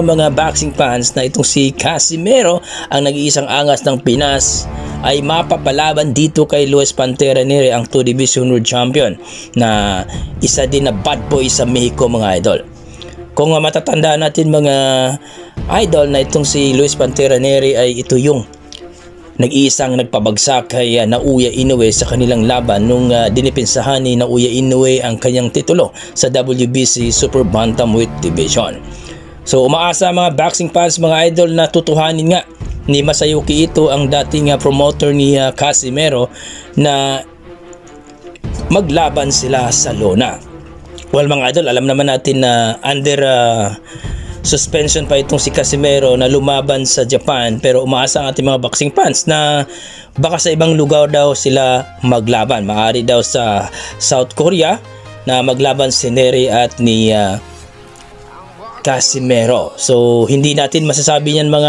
Mga boxing fans na itong si Casimero ang nag-iisang angas ng Pinas ay mapapalaban dito kay Luis Pantera Nery, ang 2 Division World Champion na isa din na bad boy sa Mexico, mga idol. Kung matatandaan natin mga idol na itong si Luis Pantera Nery ay ito yung nag-iisang nagpabagsak kay Naoya Inoue sa kanilang laban nung dinipensahan ni Naoya Inoue ang kanyang titulo sa WBC Super Bantamweight Division. So umaasa mga boxing fans, mga idol, na tutuhanin nga ni Masayuki Ito, ang dating promoter ni Casimero, na maglaban sila sa lona. Well mga idol, alam naman natin na under suspension pa itong si Casimero na lumaban sa Japan, pero umaasa ang ating mga boxing fans na baka sa ibang lugar daw sila maglaban. Maaari daw sa South Korea na maglaban si Nery at ni Casimero. So hindi natin masasabi niyan mga